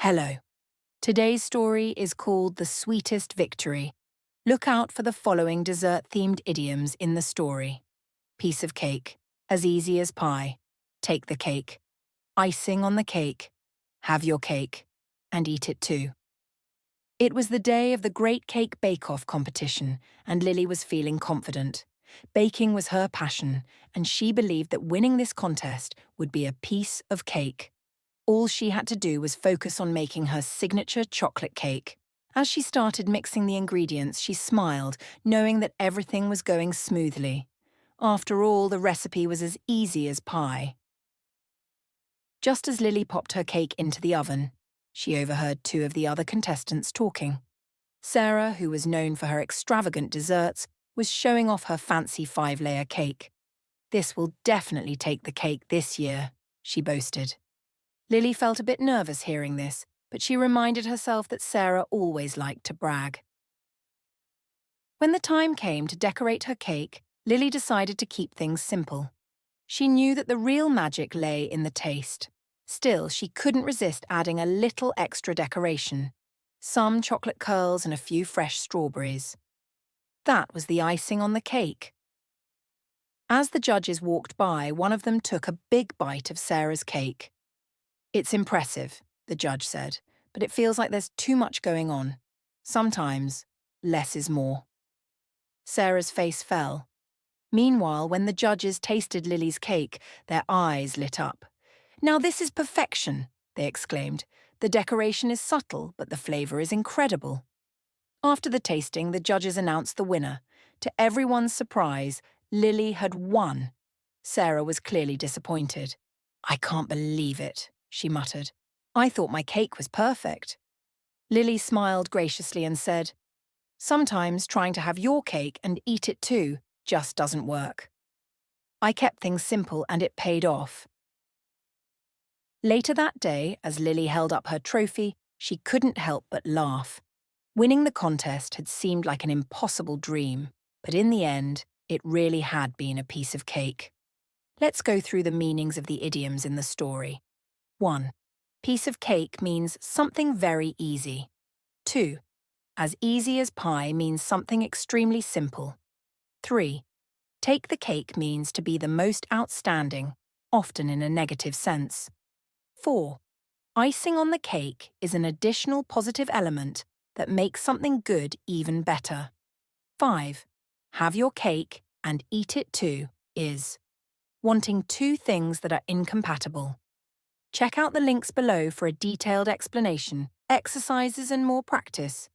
Hello. Today's story is called The Sweetest Victory. Look out for the following dessert-themed idioms in the story. Piece of cake, as easy as pie. Take the cake. Icing on the cake. Have your cake. And eat it too. It was the day of the Great Cake Bake-Off competition, and Lily was feeling confident. Baking was her passion, and she believed that winning this contest would be a piece of cake. All she had to do was focus on making her signature chocolate cake. As she started mixing the ingredients, she smiled, knowing that everything was going smoothly. After all, the recipe was as easy as pie. Just as Lily popped her cake into the oven, she overheard two of the other contestants talking. Sarah, who was known for her extravagant desserts, was showing off her fancy 5-layer cake. "This will definitely take the cake this year," she boasted. Lily felt a bit nervous hearing this, but she reminded herself that Sarah always liked to brag. When the time came to decorate her cake, Lily decided to keep things simple. She knew that the real magic lay in the taste. Still, she couldn't resist adding a little extra decoration. Some chocolate curls and a few fresh strawberries. That was the icing on the cake. As the judges walked by, one of them took a big bite of Sarah's cake. "It's impressive," the judge said, "but it feels like there's too much going on. Sometimes, less is more." Sarah's face fell. Meanwhile, when the judges tasted Lily's cake, their eyes lit up. "Now this is perfection," they exclaimed. "The decoration is subtle, but the flavour is incredible." After the tasting, the judges announced the winner. To everyone's surprise, Lily had won. Sarah was clearly disappointed. "I can't believe it," she muttered. "I thought my cake was perfect." Lily smiled graciously and said, "Sometimes trying to have your cake and eat it too just doesn't work. I kept things simple and it paid off." Later that day, as Lily held up her trophy, she couldn't help but laugh. Winning the contest had seemed like an impossible dream, but in the end, it really had been a piece of cake. Let's go through the meanings of the idioms in the story. 1. Piece of cake means something very easy. 2. As easy as pie means something extremely simple. 3. Take the cake means to be the most outstanding, often in a negative sense. 4. Icing on the cake is an additional positive element that makes something good even better. 5. Have your cake and eat it too is wanting two things that are incompatible. Check out the links below for a detailed explanation, exercises and more practice.